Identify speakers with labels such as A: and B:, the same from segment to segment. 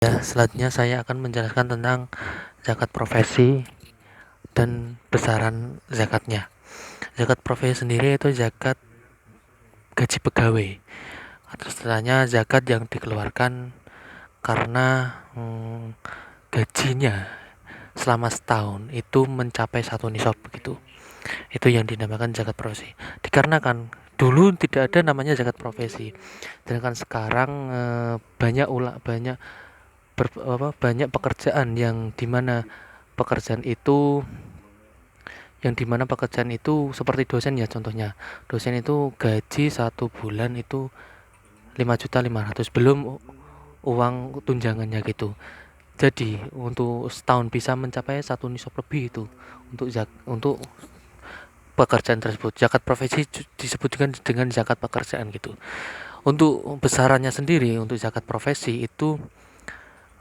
A: Ya, selanjutnya saya akan menjelaskan tentang zakat profesi dan besaran zakatnya. Zakat profesi sendiri itu zakat gaji pegawai. Atau istilahnya zakat yang dikeluarkan karena gajinya selama setahun itu mencapai satu nisab begitu. Itu yang dinamakan zakat profesi. Dikarenakan dulu tidak ada namanya zakat profesi. Sedangkan sekarang banyak pekerjaan yang dimana pekerjaan itu seperti dosen ya, contohnya dosen itu gaji satu bulan itu 5.500.000 belum uang tunjangannya gitu. Jadi untuk setahun bisa mencapai satu nisab lebih itu untuk pekerjaan tersebut. Zakat profesi disebut dengan zakat pekerjaan gitu. Untuk besarannya sendiri untuk zakat profesi itu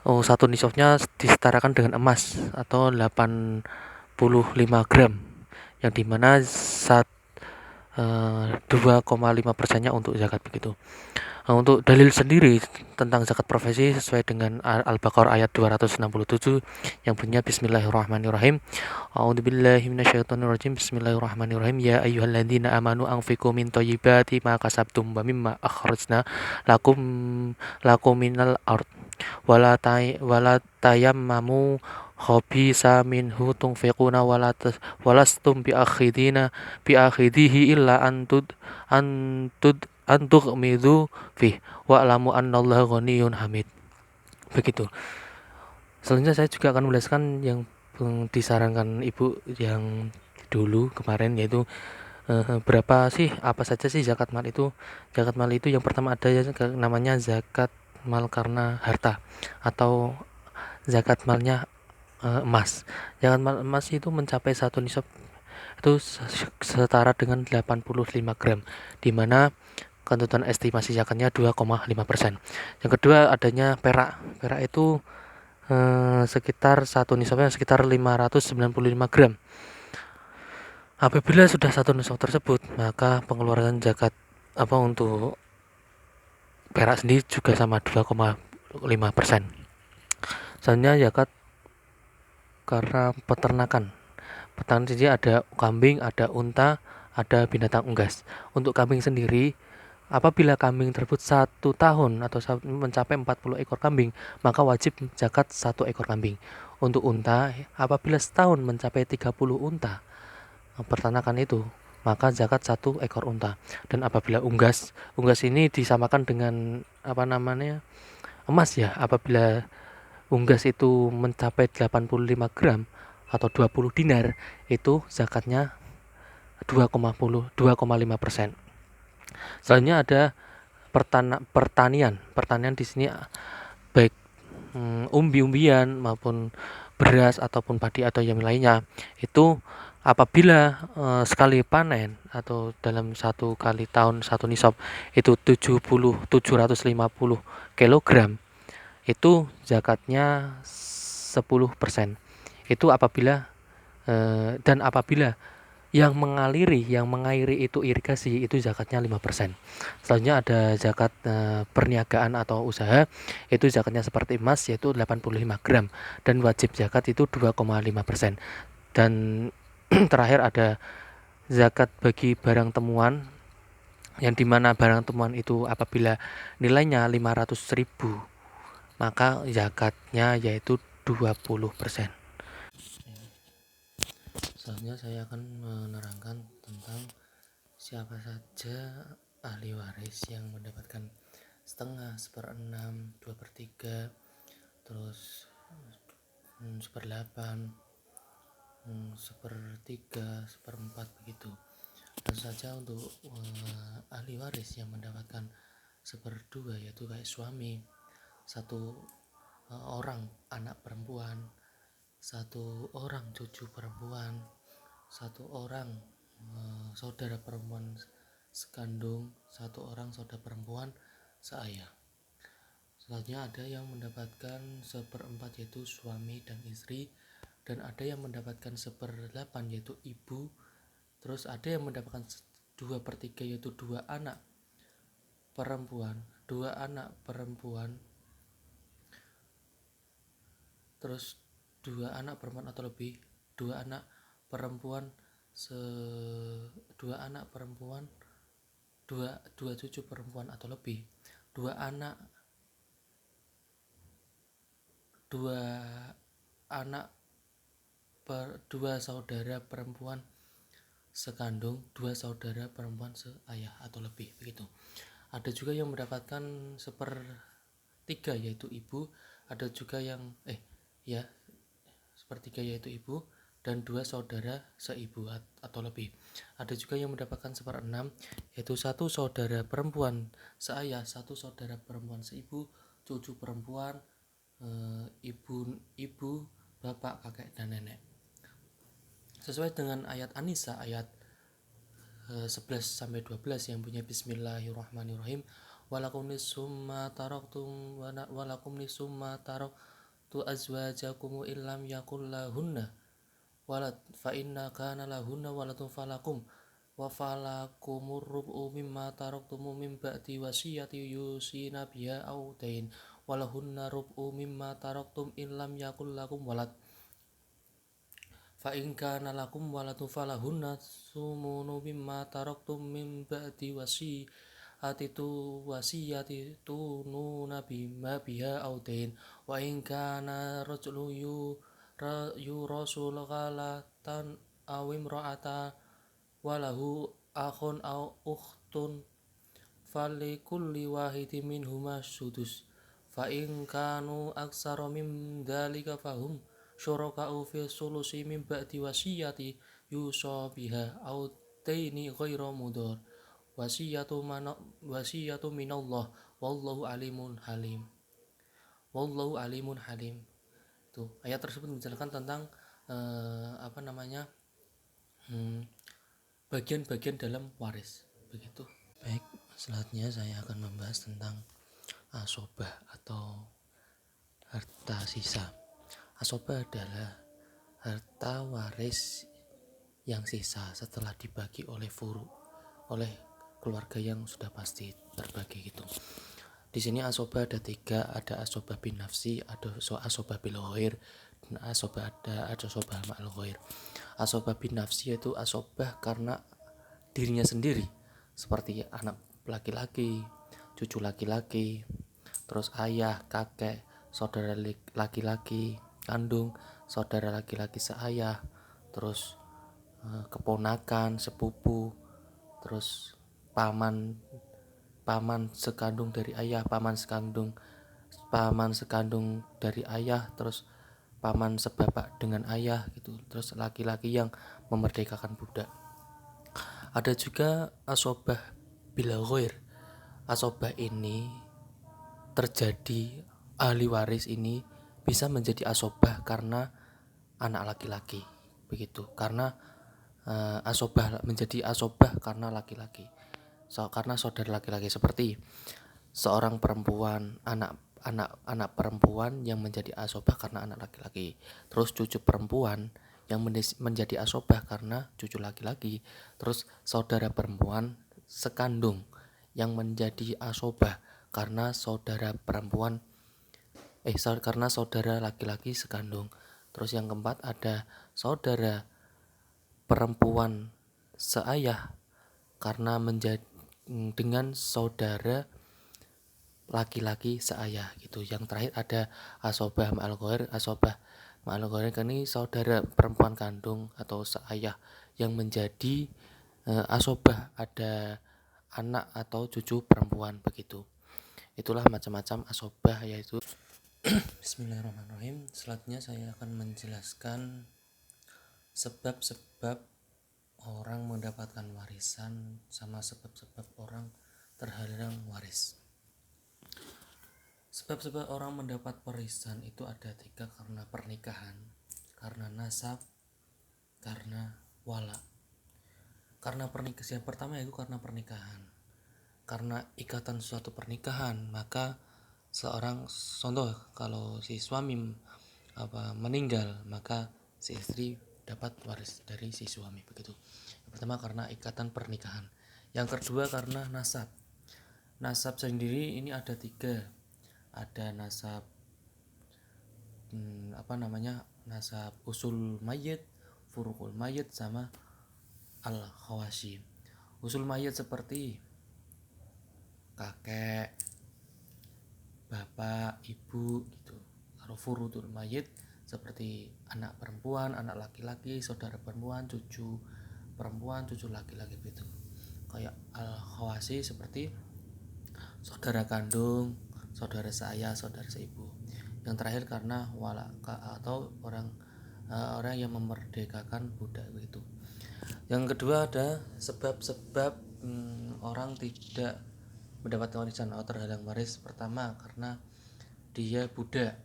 A: satu nisabnya disetarakan dengan emas atau 85 gram, yang dimana 2,5%-nya untuk zakat begitu. Untuk dalil sendiri tentang zakat profesi sesuai dengan Al-Baqarah ayat 267 yang bunyinya Bismillahirrahmanirrahim. A'udzubillahi minasyaitonirrajim. Bismillahirrahmanirrahim. Ya ayyuhalladzina amanu anfiqu min thayyibati ma kasabtum wa mimma akhrajna lakum minal ard wala tayammamu khabisa minhu tunfiquna walastum bi akhidihi illa antuk midu fi wa'lamu annallaha ghaniyun hamid. Begitu. Selanjutnya saya juga akan menjelaskan yang disarankan ibu yang dulu kemarin, yaitu apa saja sih zakat mal itu. Zakat mal itu yang pertama ada namanya zakat mal karena harta atau zakat malnya emas. Zakat mal emas itu mencapai satu nisab itu setara dengan 85 gram, di mana ketentuan estimasi zakatnya 2,5%. Yang kedua adanya perak. Perak itu sekitar satu nisabnya sekitar 595 gram. Apabila sudah satu nisab tersebut, maka pengeluaran zakat untuk perak sendiri juga sama 2,5%. Selanjutnya zakat karena peternakan. Peternakan sendiri ada kambing, ada unta, ada binatang unggas. Untuk kambing sendiri, apabila kambing tersebut 1 tahun atau mencapai 40 ekor kambing, maka wajib zakat 1 ekor kambing. Untuk unta, apabila setahun mencapai 30 unta peternakan itu, maka zakat 1 ekor unta. Dan apabila unggas ini disamakan dengan emas ya. Apabila unggas itu mencapai 85 gram atau 20 dinar, itu zakatnya 2,5%. Selanjutnya ada pertanian. Pertanian di sini baik umbi-umbian maupun beras ataupun padi atau yang lainnya, itu apabila sekali panen atau dalam satu kali tahun satu nisab itu 750 kilogram, itu zakatnya 10%. Itu apabila yang mengairi itu irigasi, itu zakatnya 5%. Selanjutnya ada zakat perniagaan atau usaha, itu zakatnya seperti emas yaitu 85 gram dan wajib zakat itu 2,5%. Dan terakhir ada zakat bagi barang temuan, yang dimana barang temuan itu apabila nilainya 500.000, maka zakatnya yaitu 20%. Selanjutnya saya akan menerangkan tentang siapa saja ahli waris yang mendapatkan setengah, seperenam, 2/3, terus seperdelapan, sepertiga, seperempat begitu. Tentu saja untuk ahli waris yang mendapatkan seperdua, yaitu kayak suami, satu orang anak perempuan, satu orang cucu perempuan, satu orang saudara perempuan sekandung, satu orang saudara perempuan seayah. Selanjutnya ada yang mendapatkan seperempat yaitu suami dan istri, dan ada yang mendapatkan 1/8 yaitu ibu. Terus ada yang mendapatkan 2/3 yaitu dua anak perempuan terus 2 anak perempuan atau lebih, 2 anak perempuan, 2 anak perempuan, dua cucu perempuan atau lebih, dua anak dua anak dua saudara perempuan sekandung, 2 saudara perempuan seayah atau lebih, begitu. Ada juga yang mendapatkan 1/3 yaitu ibu, ada juga yang ya 1/3 yaitu ibu dan 2 saudara seibu atau lebih. Ada juga yang mendapatkan 1/6 yaitu 1 saudara perempuan seayah, 1 saudara perempuan seibu, cucu perempuan, ibu, bapak, kakek, dan nenek. Sesuai dengan ayat An-Nisa ayat 11-12 yang punya Bismillahirrahmanirrahim, walakum nisumma taraktu azwajakum illam yakul lahunna walad fa inna kana lahunna waladun falakum wa falakumur rubu mimma taraktum min ba'di wasiyati yusina biha aw dain walahunna rubu mimma taraktum illam yakul lakum walad fa in kana lakum waladun falahunna sumunu mimma taraktum min ba'di wasiyati tununa bima biha aw dain wa in kana rajulun yurasul ghalatan aw imra'atan walahu akhun aw ukhtun falikulli wahidin minhuma sudus fa in kanu aksara min dzalika fahum syuraka'u fi sulusi min ba'di wasiyati yusa biha aw daini ghairu mudhar wasiyatu minallah wallahu alimun halim. Tuh, ayat tersebut menjelaskan tentang bagian-bagian dalam waris, begitu. Baik, selanjutnya saya akan membahas tentang asobah atau harta sisa. Asobah adalah harta waris yang sisa setelah dibagi oleh keluarga yang sudah pasti terbagi gitu. Di sini asobah ada 3, ada asobah bin nafsi, ada asobah bil ghair, dan ada asobah ma'al ghair. Asobah bin nafsi yaitu asobah karena dirinya sendiri, seperti anak laki-laki, cucu laki-laki, terus ayah, kakek, saudara laki-laki kandung, saudara laki-laki seayah, terus keponakan, sepupu, terus paman sekandung dari ayah, paman sekandung dari ayah, terus paman sebapak dengan ayah gitu, terus laki-laki yang memerdekakan budak. Ada juga asobah bil ghair. Asobah ini terjadi, ahli waris ini bisa menjadi asobah karena anak laki-laki, begitu. Karena asobah menjadi asobah karena laki-laki. Karena saudara laki-laki, seperti seorang perempuan, anak perempuan yang menjadi asobah karena anak laki-laki, terus cucu perempuan yang menjadi asobah karena cucu laki-laki, terus saudara perempuan sekandung yang menjadi asobah karena saudara laki-laki sekandung. Terus yang keempat ada saudara perempuan seayah karena dengan saudara laki-laki seayah gitu. Yang terakhir ada asobah ma'al ghair. Asobah ma'al ghair ini saudara perempuan kandung atau seayah yang menjadi asobah, ada anak atau cucu perempuan, begitu. Itulah macam-macam asobah yaitu. Bismillahirrahmanirrahim. Selanjutnya saya akan menjelaskan sebab-sebab orang mendapatkan warisan sama sebab-sebab orang terhalang waris. Sebab-sebab orang mendapat warisan itu ada 3, karena pernikahan, karena nasab, karena wala. Karena pernikahan yang pertama yaitu karena pernikahan. Karena ikatan suatu pernikahan, maka seorang, contoh kalau si suami meninggal, maka si istri dapat waris dari si suami, begitu. Yang pertama karena ikatan pernikahan. Yang kedua karena nasab. Nasab sendiri ini ada 3. Ada nasab nasab usul mayit, furuqul mayit, sama al-khawashi. Usul mayit seperti kakek, bapak, ibu gitu. Kalau furuqul mayit seperti anak perempuan, anak laki-laki, saudara perempuan, cucu perempuan, cucu laki-laki gitu. Kayak al-khawashi seperti saudara kandung, saudara saya, saudara seibu. Yang terakhir karena atau orang yang memerdekakan budak begitu. Yang kedua ada sebab-sebab orang tidak mendapatkan warisan atau terhalang waris. Pertama karena dia budak,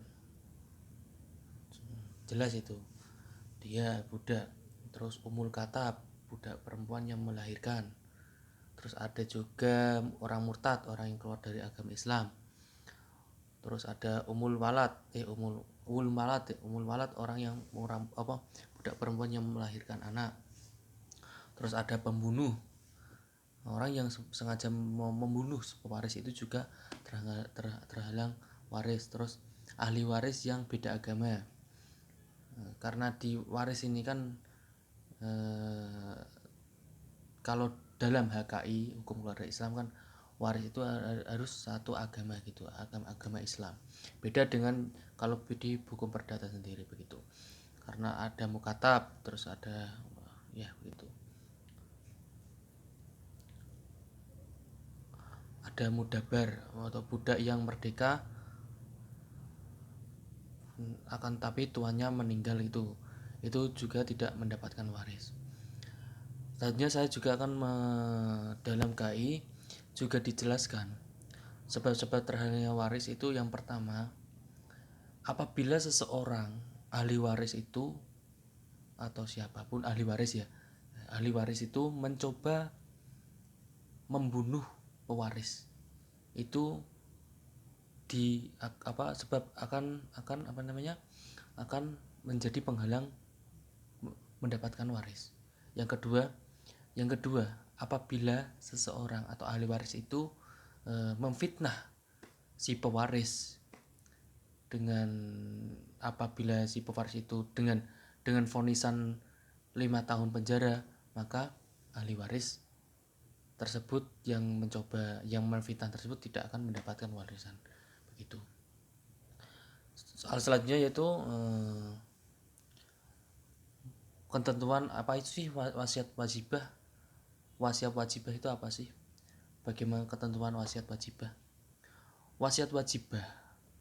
A: jelas itu dia budak. Terus umul katab, budak perempuan yang melahirkan. Terus ada juga orang murtad, orang yang keluar dari agama Islam. Terus ada umul walad, orang yang budak perempuan yang melahirkan anak. Terus ada pembunuh, orang yang sengaja membunuh pewaris itu juga terhalang waris. Terus ahli waris yang beda agama, karena di waris ini kan kalau dalam HKI hukum keluarga Islam kan waris itu harus satu agama gitu, agama Islam. Beda dengan kalau di hukum perdata sendiri begitu, karena ada mukatab, terus ada begitu, ada mudabar atau budak yang merdeka akan tapi tuannya meninggal, itu juga tidak mendapatkan waris. Selanjutnya saya juga akan dalam KI juga dijelaskan sebab-sebab terhalangnya waris itu. Yang pertama, apabila seseorang ahli waris itu atau siapapun ahli waris itu mencoba membunuh pewaris, itu sebab akan menjadi penghalang mendapatkan waris. Yang kedua, apabila seseorang atau ahli waris itu memfitnah si pewaris apabila si pewaris itu dengan vonisan 5 tahun penjara, maka ahli waris tersebut yang memfitnah tersebut tidak akan mendapatkan warisan begitu. Soal selanjutnya yaitu ketentuan apa itu sih wasiat wajibah. Wasiat wajibah itu apa sih? Bagaimana ketentuan wasiat wajibah? Wasiat wajibah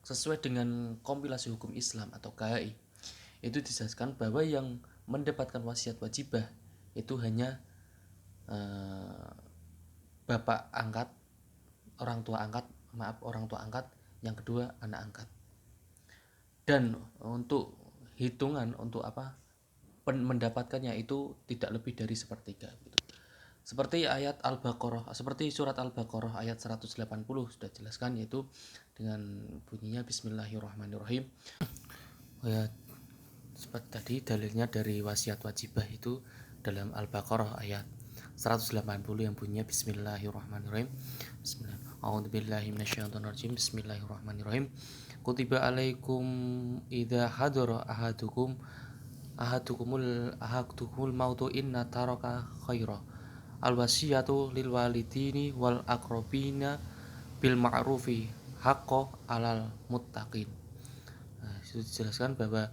A: sesuai dengan kompilasi hukum Islam atau KHI itu dijelaskan bahwa yang mendapatkan wasiat wajibah itu hanya bapak angkat, orang tua angkat, yang kedua anak angkat. Dan untuk hitungan untuk mendapatkannya itu tidak lebih dari sepertiga gitu. Seperti surat Al-Baqarah ayat 180 sudah jelaskan, yaitu dengan bunyinya Bismillahirrahmanirrahim. Seperti tadi dalilnya dari wasiat wajibah itu dalam Al-Baqarah ayat 180 yang bunyinya Bismillahirrahmanirrahim. A'udzubillahi minasyaitonirrajim. Bismillahirrahmanirrahim. Kutiba alaikum idza hadara ahadukumul mautu inna taraka khaira al-wasiyatu lil walidini wal aqrabina bil ma'rufi haqqo alal muttaqin. Itu dijelaskan bahwa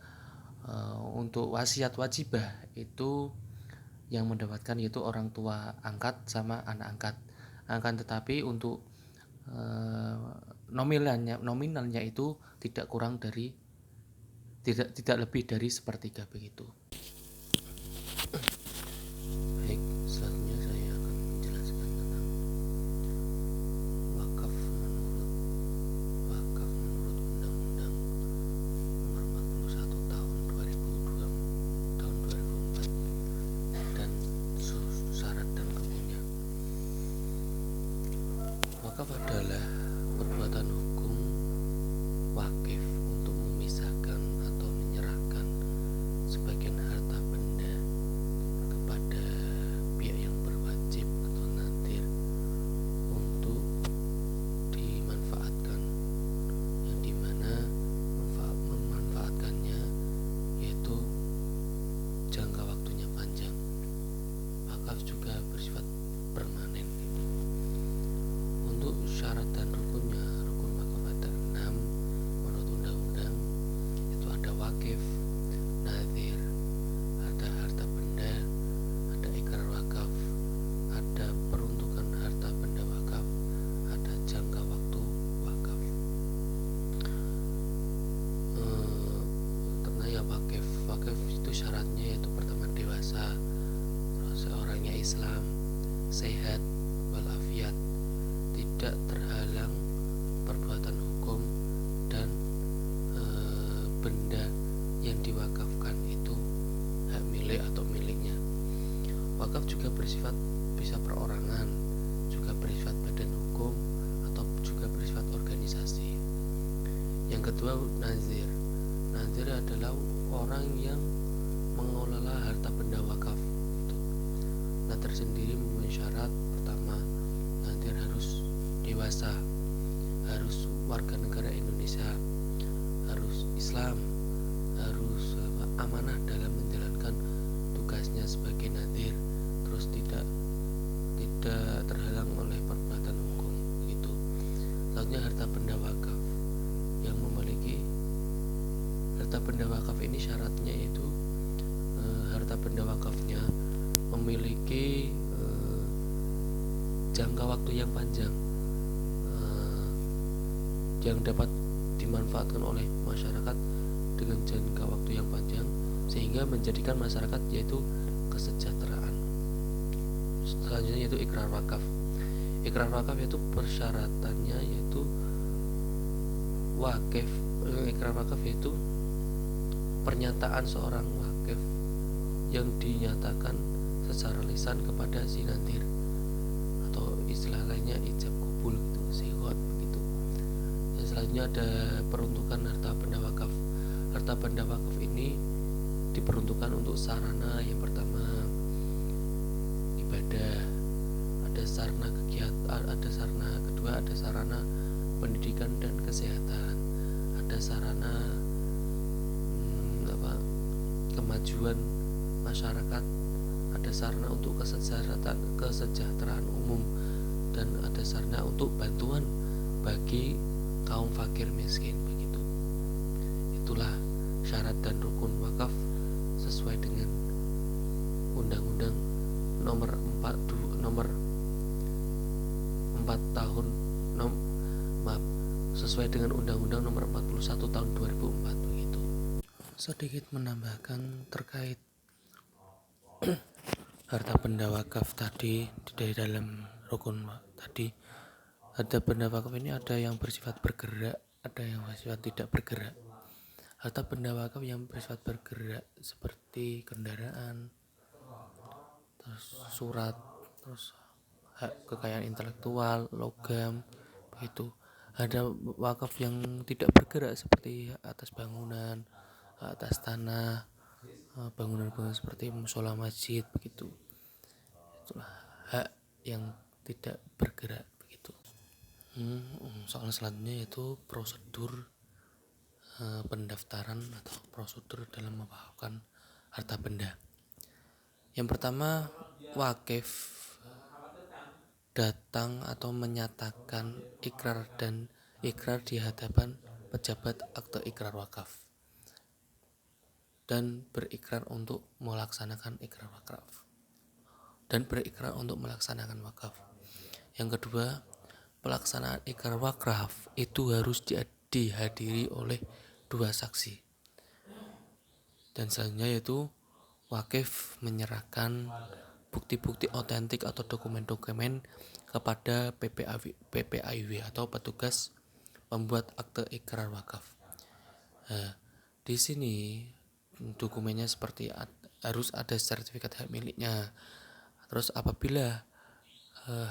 A: untuk wasiat wajibah itu yang mendapatkan yaitu orang tua angkat sama anak angkat. Akan tetapi untuk nominalnya itu tidak lebih dari sepertiga begitu. Baik, selanjutnya saya akan menjelaskan tentang wakaf menurut Undang-Undang Nomor 41 Tahun 2004 dan syarat dan hukumnya. Wakaf adalah perbuatan hukum wakif untuk memisahkan atau menyerahkan sebagian karena ya wakaf itu syaratnya yaitu pertama dewasa, terus orangnya Islam, sehat walafiat, tidak terhalang perbuatan hukum, dan benda yang diwakafkan itu hak milik atau miliknya. Wakaf juga bersifat bisa perorangan, juga bersifat badan hukum, atau juga bersifat organisasi. Yang kedua, nazir. Nazir adalah orang yang mengelola harta benda wakaf. Nazir sendiri memenuhi syarat. Pertama, nazir harus dewasa, harus warga negara Indonesia, harus Islam, harus amanah dalam menjalankan tugasnya sebagai nazir, terus tidak terhalang oleh perbuatan hukum gitu. Selanjutnya, harta benda wakaf. Yang memiliki harta benda wakaf ini syaratnya yaitu harta benda wakafnya memiliki jangka waktu yang panjang, yang dapat dimanfaatkan oleh masyarakat dengan jangka waktu yang panjang sehingga menjadikan masyarakat yaitu kesejahteraan. Selanjutnya yaitu ikrar wakaf. Ikrar wakaf yaitu persyaratannya yaitu ikrar wakaf yaitu pernyataan seorang wakif yang dinyatakan secara lisan kepada si nazir, atau istilah lainnya ijab kabul gitu, sighot begitu. Yang selanjutnya ada peruntukan harta benda wakaf. Harta benda wakaf ini diperuntukkan untuk sarana. Yang pertama, ibadah, ada sarana kegiatan, ada sarana kedua, ada sarana pendidikan dan kesehatan, ada sarana kemajuan masyarakat, ada sarana untuk kesejahteraan umum, dan ada sarana untuk bantuan bagi kaum fakir miskin begitu. Itulah syarat dan rukun wakaf sesuai dengan Undang-Undang nomor 4 tahun sesuai dengan Undang-Undang nomor 41 tahun 2004 begitu. Sedikit menambahkan terkait harta benda wakaf tadi dari dalam rukun tadi. Harta benda wakaf ini ada yang bersifat bergerak, ada yang bersifat tidak bergerak. Harta benda wakaf yang bersifat bergerak seperti kendaraan, terus surat, terus hak kekayaan intelektual, logam begitu. Ada wakaf yang tidak bergerak seperti atas bangunan, atas tanah, bangunan-bangunan seperti musola, masjid begitu. Itulah hak yang tidak bergerak begitu. Soal selanjutnya yaitu prosedur pendaftaran atau prosedur dalam mewakafkan harta benda. Yang pertama, wakif datang atau menyatakan ikrar di hadapan pejabat akte ikrar wakaf dan berikrar untuk melaksanakan ikrar wakaf. Yang kedua, pelaksanaan ikrar wakaf itu harus dihadiri oleh 2 saksi. Dan selanjutnya yaitu wakif menyerahkan bukti-bukti otentik atau dokumen-dokumen kepada PPAIW atau petugas pembuat akte ikrar wakaf. Di sini dokumennya seperti harus ada sertifikat hak miliknya. Terus apabila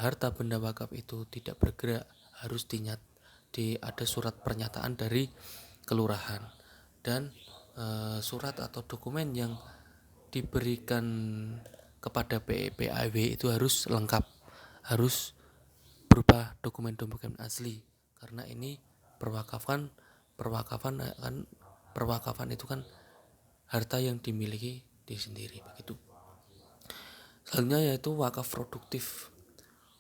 A: harta benda wakaf itu tidak bergerak, harus ada surat pernyataan dari kelurahan, dan surat atau dokumen yang diberikan kepada PPAIW itu harus lengkap, harus berupa dokumen-dokumen asli, karena ini perwakafan itu kan harta yang dimiliki diri sendiri begitu. Selanjutnya yaitu wakaf produktif.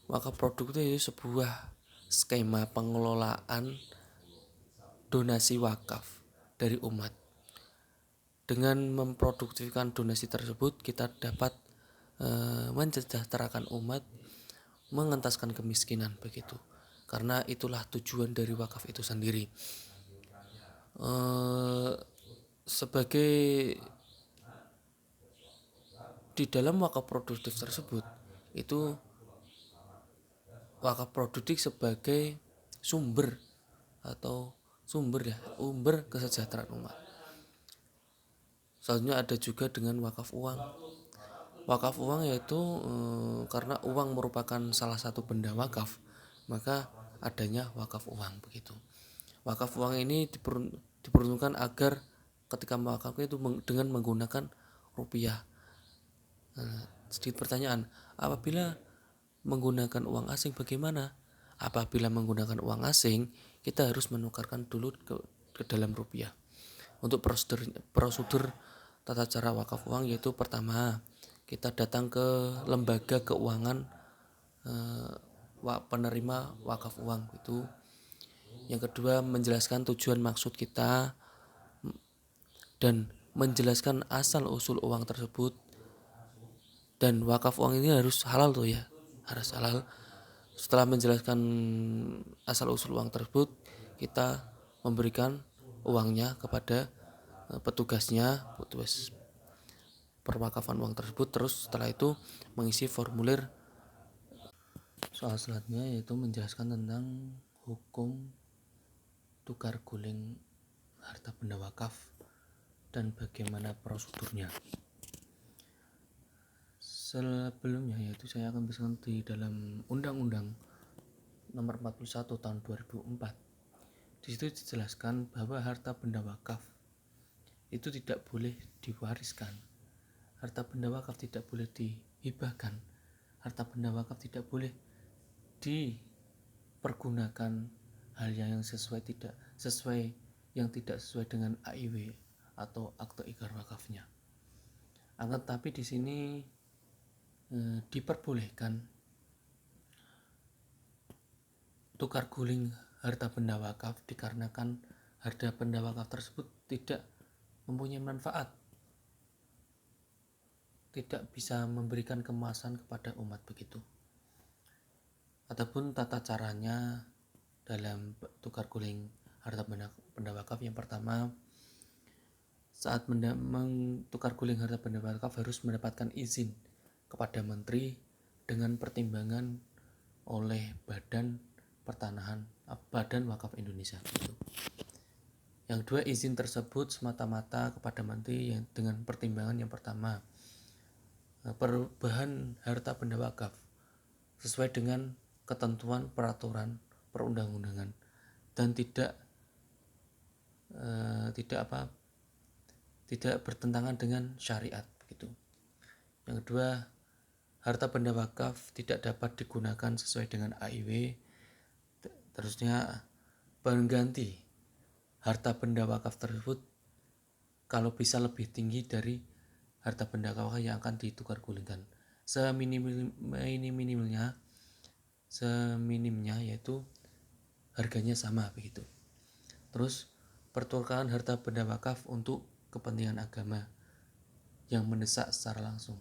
A: Wakaf produktif itu sebuah skema pengelolaan donasi wakaf dari umat. Dengan memproduktifkan donasi tersebut, kita dapat mensejahterakan umat, mengentaskan kemiskinan begitu. Karena itulah tujuan dari wakaf itu sendiri.
B: sebagai di dalam wakaf produktif tersebut itu wakaf produktif sebagai sumber atau sumber kesejahteraan umat. Selanjutnya ada juga dengan wakaf uang. Wakaf uang yaitu karena uang merupakan salah satu benda wakaf, maka adanya wakaf uang begitu. Wakaf uang ini diperuntukkan agar ketika mewakafkan itu dengan menggunakan rupiah. Sedikit pertanyaan, apabila menggunakan uang asing bagaimana? Apabila menggunakan uang asing, kita harus menukarkan dulu ke dalam rupiah. Untuk prosedur tata cara wakaf uang yaitu pertama, kita datang ke lembaga keuangan penerima wakaf uang itu. Yang kedua, menjelaskan tujuan maksud kita dan menjelaskan asal usul uang tersebut. Dan wakaf uang ini harus halal tuh ya, harus halal. Setelah menjelaskan asal usul uang tersebut, kita memberikan uangnya kepada petugas perwakafan uang tersebut. Terus setelah itu mengisi formulir. Soal selanjutnya yaitu menjelaskan tentang hukum tukar guling harta benda wakaf dan bagaimana prosedurnya. Sebelumnya yaitu saya akan bersamaan di dalam Undang-Undang Nomor 41 Tahun 2004. Di situ dijelaskan bahwa harta benda wakaf itu tidak boleh diwariskan. Harta benda wakaf tidak boleh dihibahkan. Harta benda wakaf tidak boleh dipergunakan hal yang tidak sesuai dengan AIW atau akte ikrar wakafnya. Akan tetapi di sini diperbolehkan tukar guling harta benda wakaf dikarenakan harta benda wakaf tersebut tidak mempunyai manfaat, tidak bisa memberikan kemasan kepada umat begitu. Adapun tata caranya dalam tukar guling harta benda wakaf, yang pertama, saat tukar guling harta benda wakaf harus mendapatkan izin kepada menteri dengan pertimbangan oleh Badan Wakaf Indonesia. Yang kedua, izin tersebut semata-mata kepada menteri dengan pertimbangan yang pertama, perubahan harta benda wakaf sesuai dengan ketentuan peraturan perundang-undangan dan tidak bertentangan dengan syariat begitu. Yang kedua, harta benda wakaf tidak dapat digunakan sesuai dengan AIW. Terusnya, pengganti harta benda wakaf tersebut kalau bisa lebih tinggi dari harta benda wakaf yang akan ditukar gulingkan. Seminimnya yaitu harganya sama begitu. Terus, pertukaran harta benda wakaf untuk kepentingan agama yang mendesak secara langsung.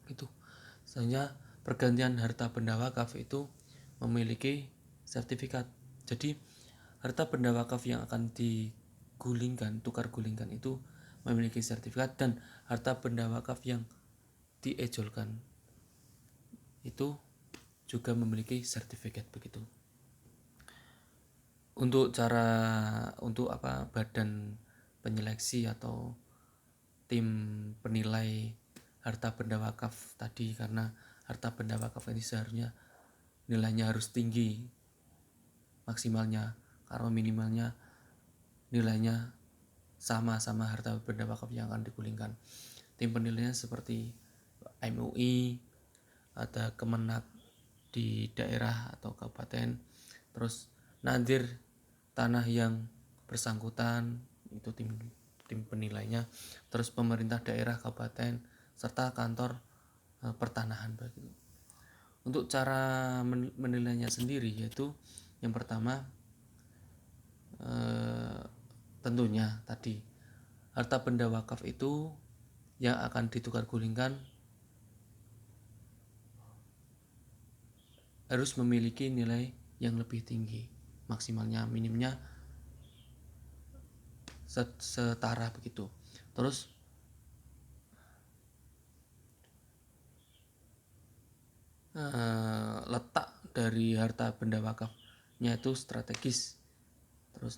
B: Itu. Selanjutnya, pergantian harta benda wakaf itu memiliki sertifikat. Jadi harta benda wakaf yang akan tukar gulingkan itu memiliki sertifikat, dan harta benda wakaf yang diejolkan itu juga memiliki sertifikat begitu. Untuk badan penyeleksi atau tim penilai harta benda wakaf tadi, karena harta benda wakaf ini seharusnya nilainya harus tinggi maksimalnya, karena minimalnya nilainya sama harta benda wakaf yang akan digulingkan. Tim penilainya seperti MUI, ada Kemenak di daerah atau kabupaten, terus nadir tanah yang bersangkutan itu tim penilainya, terus pemerintah daerah kabupaten serta kantor pertanahan begitu. Untuk cara menilainya sendiri yaitu yang pertama, tentunya tadi harta benda wakaf itu yang akan ditukar gulingkan harus memiliki nilai yang lebih tinggi, maksimalnya minimnya setara begitu. Terus letak dari harta benda wakafnya itu strategis. Terus